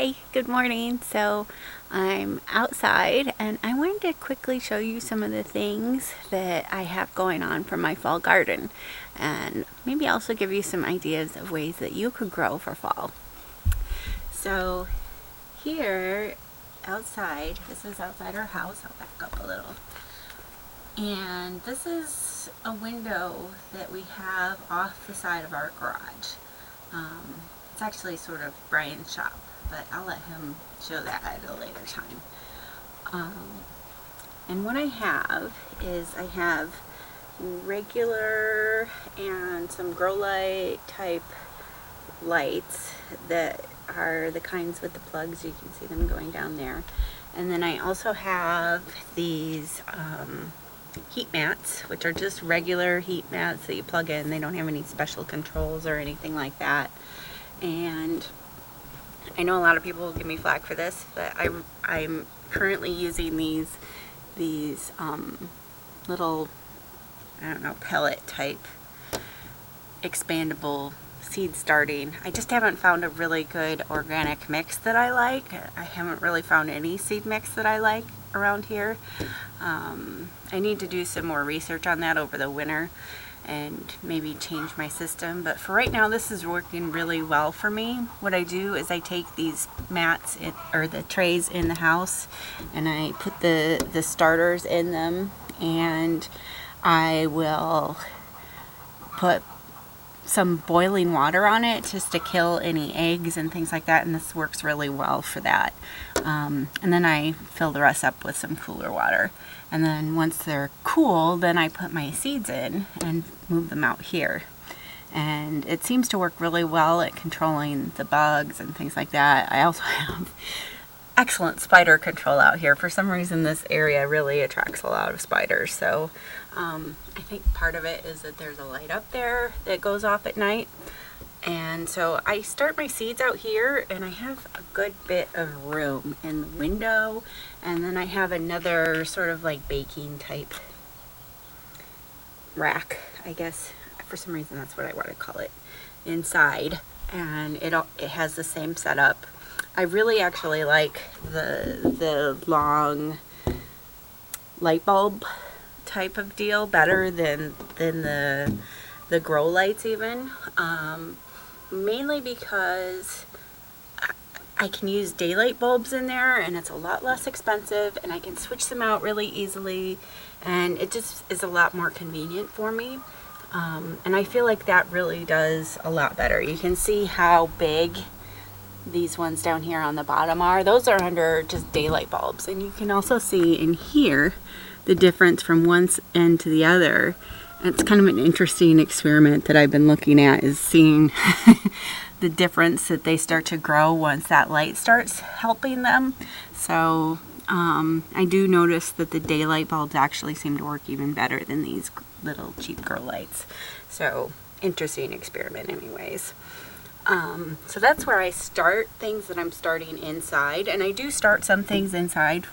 Hi, good morning. So I'm outside and I wanted to quickly show you some of the things that I have going on for my fall garden and maybe also give you some ideas of ways that you could grow for fall. So here outside, this is outside our house. I'll back up a little. And this is a window that we have off the side of our garage. It's actually sort of Brian's shop, but I'll let him show that at a later time. And what I have is I have regular and some grow light type lights that are the kinds with the plugs. You can see them going down there. And then I also have these heat mats, which are just regular heat mats that you plug in. They don't have any special controls or anything like that. And I know a lot of people will give me flack for this, but I'm currently using these little, I don't know, pellet type expandable seed starting. I just haven't found a really good organic mix that I like. I haven't really found any seed mix that I like around here. I need to do some more research on that over the winter and maybe change my system, but for right now this is working really well for me. What I do is I take these mats or the trays in the house and I put the starters in them, and I will put some boiling water on it just to kill any eggs and things like that, and this works really well for that. And then I fill the rest up with some cooler water, and then once they're cool, then I put my seeds in and move them out here. And it seems to work really well at controlling the bugs and things like that. I also have excellent spider control out here. For some reason this area really attracts a lot of spiders, so I think part of it is that there's a light up there that goes off at night. And so I start my seeds out here, and I have a good bit of room in the window, and then I have another sort of like baking type rack, I guess. For some reason that's what I want to call it, inside, and it has the same setup. I really actually like the long light bulb type of deal better than the grow lights even, mainly because I can use daylight bulbs in there and it's a lot less expensive, and I can switch them out really easily, and it just is a lot more convenient for me. And I feel like that really does a lot better. You can see how big these ones down here on the bottom are. Those are under just daylight bulbs, and you can also see in here the difference from one end to the other. And it's kind of an interesting experiment that I've been looking at, is seeing the difference that they start to grow once that light starts helping them. So I do notice that the daylight bulbs actually seem to work even better than these little cheap grow lights. So interesting experiment anyways. So that's where I start things that I'm starting inside, and I do start some things inside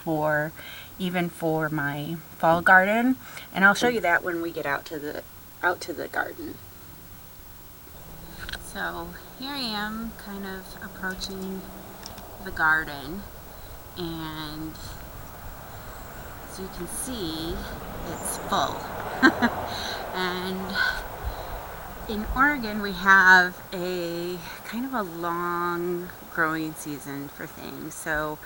even for my fall garden, and I'll show you that when we get out to the garden. So here I am kind of approaching the garden, and as you can see, it's full. And in Oregon, we have a kind of a long growing season for things. So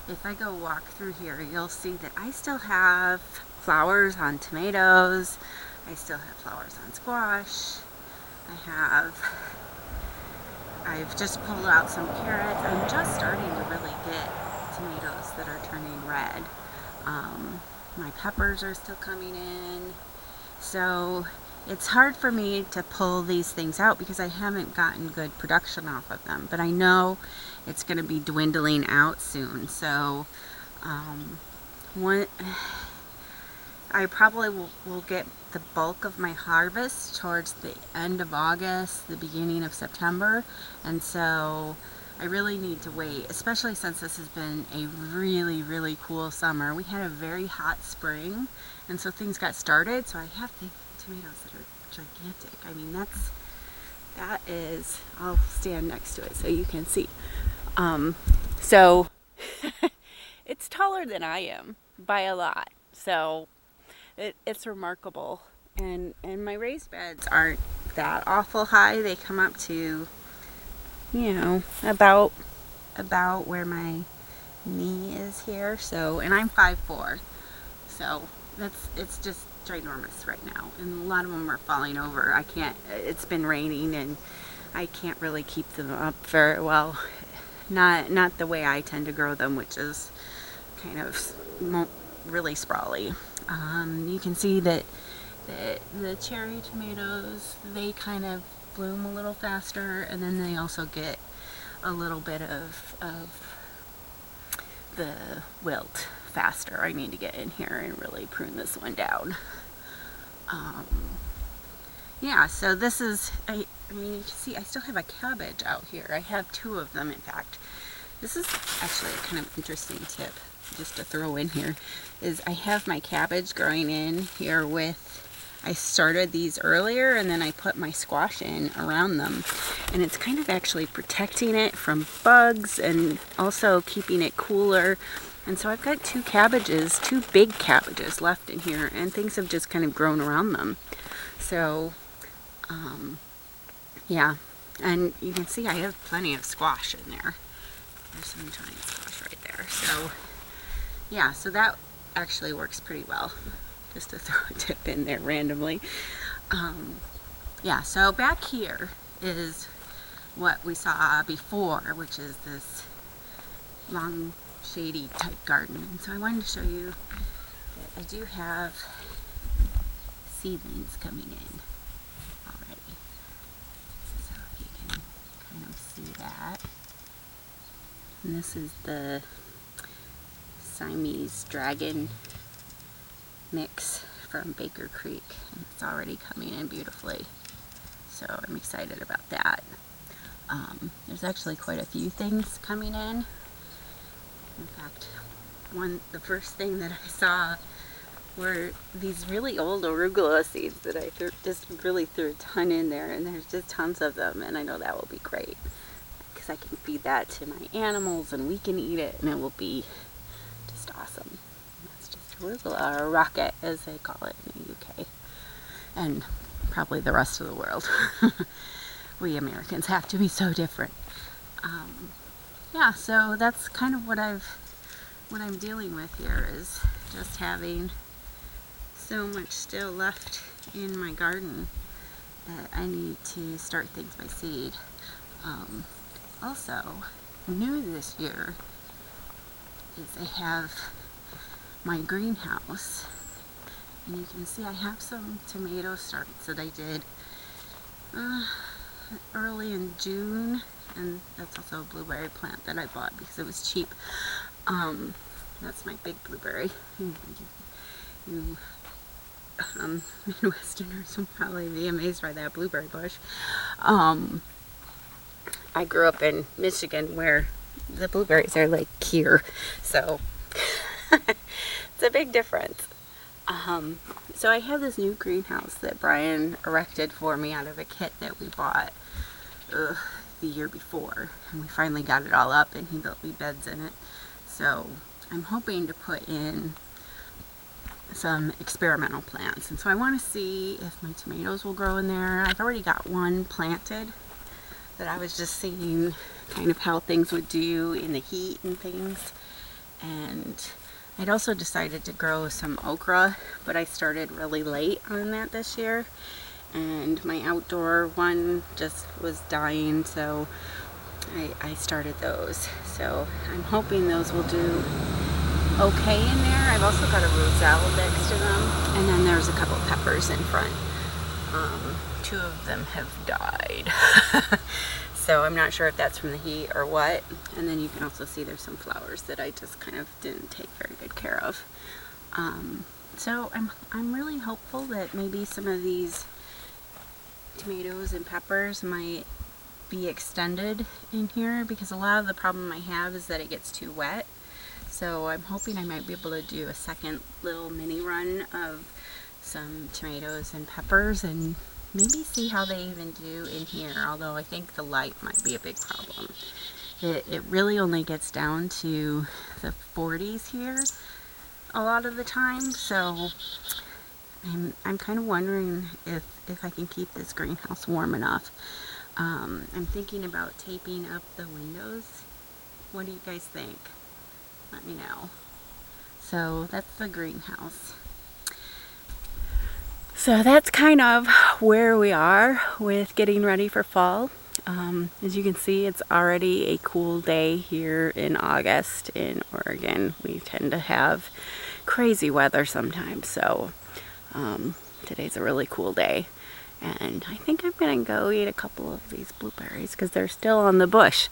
if I go walk through here, you'll see that I still have flowers on tomatoes. I still have flowers on squash. I've just pulled out some carrots. I'm just starting to really get tomatoes that are turning red. My peppers are still coming in. So it's hard for me to pull these things out because I haven't gotten good production off of them, but I know it's going to be dwindling out soon. So I probably will get the bulk of my harvest towards the end of August, the beginning of September, and so I really need to wait, especially since this has been a really, really cool summer. We had a very hot spring, and so things got started. So I have the tomatoes that are gigantic. I mean, that is, I'll stand next to it so you can see. So it's taller than I am by a lot. So it's remarkable. And my raised beds aren't that awful high. They come up to, you know, about where my knee is here. So, and I'm 5'4", so it's just ginormous right now, and a lot of them are falling over. I can't, it's been raining and I can't really keep them up very well. Not the way I tend to grow them, which is kind of really sprawly. You can see that the cherry tomatoes, they kind of bloom a little faster, and then they also get a little bit of the wilt faster. I need to get in here and really prune this one down. Yeah, so this is, I mean, you can see I still have a cabbage out here. I have 2 of them, in fact. This is actually a kind of interesting tip just to throw in here, is I have my cabbage growing in here with, I started these earlier and then I put my squash in around them, and it's kind of actually protecting it from bugs and also keeping it cooler. And so I've got 2 cabbages, 2 big cabbages left in here, and things have just kind of grown around them. So yeah, and you can see I have plenty of squash in there. There's some giant squash right there. So yeah, so that actually works pretty well, just to throw a tip in there randomly. Yeah, so back here is what we saw before, which is this long shady type garden. And so I wanted to show you that I do have seedlings coming in already. So if you can kind of see that. And this is the Siamese Dragon mix from Baker Creek, and it's already coming in beautifully. So I'm excited about that. There's actually quite a few things coming in. In fact, the first thing that I saw were these really old arugula seeds that I just really threw a ton in there, and there's just tons of them, and I know that will be great because I can feed that to my animals and we can eat it, and it will be just awesome. And that's just arugula, or rocket as they call it in the UK, and probably the rest of the world. We Americans have to be so different. Yeah, so that's kind of what I'm dealing with here, is just having so much still left in my garden that I need to start things by seed. Also, new this year is I have my greenhouse, and you can see I have some tomato starts that I did early in June, and that's also a blueberry plant that I bought because it was cheap. That's my big blueberry. You Midwesterners will probably be amazed by that blueberry bush. I grew up in Michigan where the blueberries are like here, so it's a big difference. So I have this new greenhouse that Brian erected for me out of a kit that we bought the year before, and we finally got it all up, and he built me beds in it. So I'm hoping to put in some experimental plants, and so I want to see if my tomatoes will grow in there. I've already got one planted that I was just seeing kind of how things would do in the heat and things, and I'd also decided to grow some okra, but I started really late on that this year, and my outdoor one just was dying, so I started those. So I'm hoping those will do okay in there. I've also got a roselle next to them, and then there's a couple peppers in front. 2 of them have died. So I'm not sure if that's from the heat or what. And then you can also see there's some flowers that I just kind of didn't take very good care of. So I'm really hopeful that maybe some of these tomatoes and peppers might be extended in here, because a lot of the problem I have is that it gets too wet. So I'm hoping I might be able to do a second little mini run of some tomatoes and peppers and maybe see how they even do in here, although I think the light might be a big problem. it really only gets down to the 40s here a lot of the time. So I'm kind of wondering if I can keep this greenhouse warm enough. I'm thinking about taping up the windows. What do you guys think? Let me know. So that's the greenhouse. So that's kind of where we are with getting ready for fall. As you can see, it's already a cool day here in August in Oregon. We tend to have crazy weather sometimes, so today's a really cool day. And I think I'm gonna go eat a couple of these blueberries because they're still on the bush.